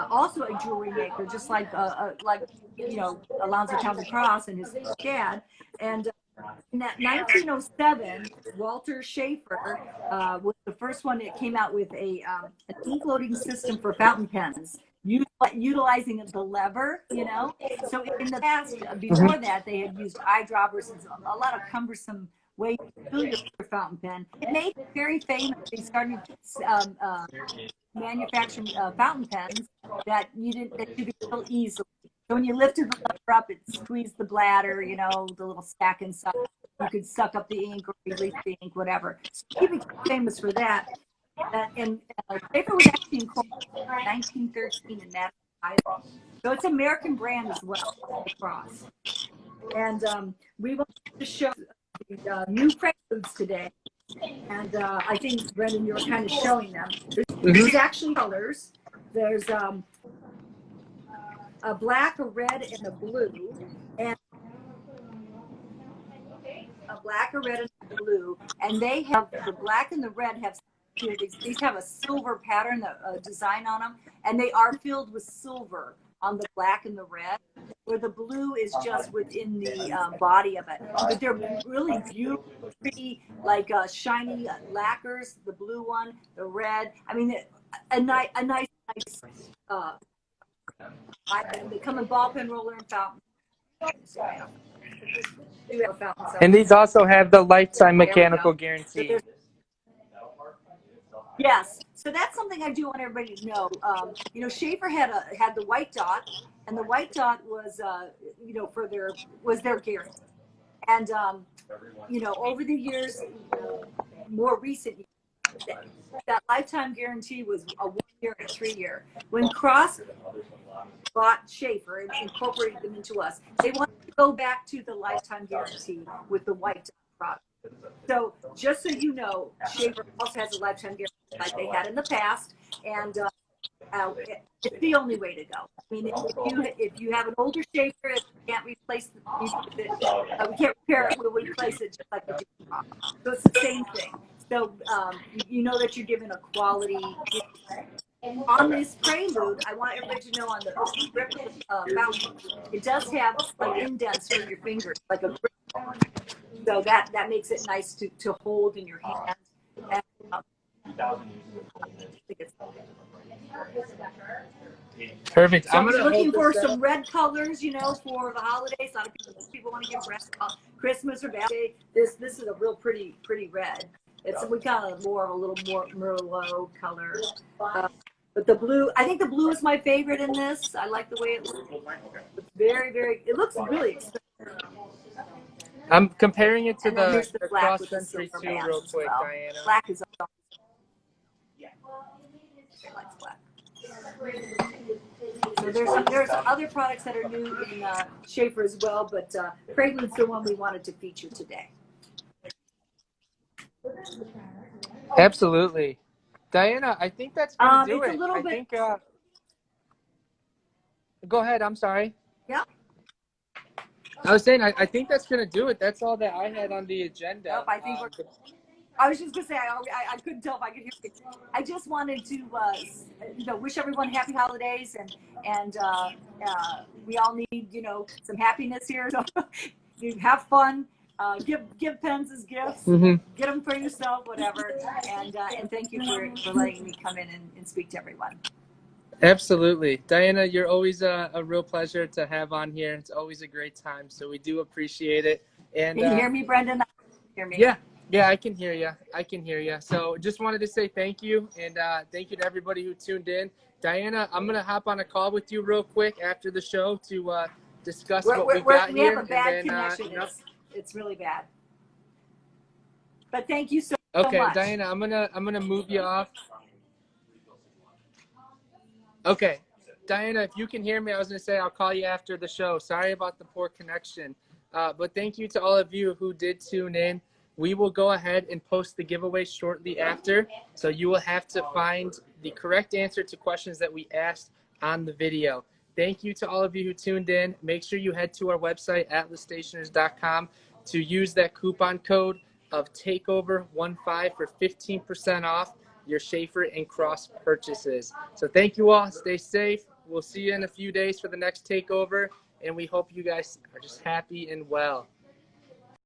Speaker 2: also a jewelry maker, just like Alonzo Townsend Cross and his dad. And in that 1907, Walter Sheaffer was the first one that came out with an ink loading system for fountain pens, utilizing the lever, So in the past, before that, they had used eyedroppers and a lot of cumbersome ways to fill your fountain pen. It made it very famous. They started manufacturing fountain pens that you could fill easily. So when you lifted the lever up, it squeezed the bladder, the little sack inside. You could suck up the ink or release the ink, whatever. So he became famous for that. And Sheaffer was actually incorporated in 1913 in Madison, Iowa. So it's an American brand as well, across. And we want to show the new preludes today. And I think, Brendan, you were kind of showing them. There's actually colors. There's a black, a red, and a blue. And a black, a red, and a blue. And they have the black and the red have these have a silver pattern, design on them, and they are filled with silver on the black and the red, where the blue is just within the body of it. But they're really beautiful, pretty, like shiny lacquers. The blue one, the red. I mean, a nice. They come in ball pen, roller, and fountain.
Speaker 1: And these also have the lifetime mechanical guarantee.
Speaker 2: Yes, so that's something I do want everybody to know. Sheaffer had the white dot, and the white dot was was their guarantee. And over the years, more recent, that lifetime guarantee was a 1 year and a 3 year. When Cross bought Sheaffer and incorporated them into us, they wanted to go back to the lifetime guarantee with the white dot product. So just so you know, Sheaffer also has a lifetime guarantee like they had in the past, and it's the only way to go. I mean, if you have an older Sheaffer, if you can't replace we can't repair it, we'll replace it just like we do. So it's the same thing. So you know that you're given a quality. On this prelude, I want everybody to know on the grip of the fountain, it does have like indents for your fingers, like a grip. So that makes it nice to hold in your hand. And,
Speaker 1: Perfect.
Speaker 2: So I'm looking for some red colors, for the holidays. A lot of people want to get red Christmas or birthday. This is a real pretty red. We got a little more Merlot color. But the blue, I think the blue is my favorite in this. I like the way it looks. It's very, very. It looks really expensive.
Speaker 1: I'm comparing it to
Speaker 2: the
Speaker 1: Cross Country 2 real quick,
Speaker 2: well.
Speaker 1: Diana.
Speaker 2: Black is awesome. I like black. So there's other products that are new in Sheaffer as well, but Prelude's the one we wanted to feature today.
Speaker 1: Absolutely. Diana, I think that's going to do
Speaker 2: it's
Speaker 1: it.
Speaker 2: A little bit,
Speaker 1: go ahead, I'm sorry.
Speaker 2: Yeah.
Speaker 1: I was saying, I think that's going to do it. That's all that I had on the agenda.
Speaker 2: Nope, I think I was just gonna say I couldn't tell if I could hear you. I just wanted to wish everyone happy holidays and we all need some happiness here. So you have fun. Give pens as gifts.
Speaker 1: Mm-hmm.
Speaker 2: Get them for yourself, whatever. And thank you for letting me come in and speak to everyone.
Speaker 1: Absolutely. Diana, you're always a real pleasure to have on here. It's always a great time. So we do appreciate it. And
Speaker 2: Can you hear me, Brendan? Hear me?
Speaker 1: Yeah, I can hear you. I can hear you. So just wanted to say thank you. And thank you to everybody who tuned in. Diana, I'm going to hop on a call with you real quick after the show to discuss what we got
Speaker 2: we
Speaker 1: here.
Speaker 2: have a bad
Speaker 1: and then,
Speaker 2: connection. It's really bad. But thank you so
Speaker 1: okay,
Speaker 2: much.
Speaker 1: Diana, I'm gonna move you off. Okay, Diana, if you can hear me, I was gonna say I'll call you after the show. Sorry about the poor connection, but thank you to all of you who did tune in. We will go ahead and post the giveaway shortly after, so you will have to find the correct answer to questions that we asked on the video. Thank you to all of you who tuned in. Make sure you head to our website, atlasstationers.com, to use that coupon code of TAKEOVER15 for 15% off your Sheaffer and Cross purchases. So thank you all. Stay safe. We'll see you in a few days for the next takeover, and we hope you guys are just happy and well.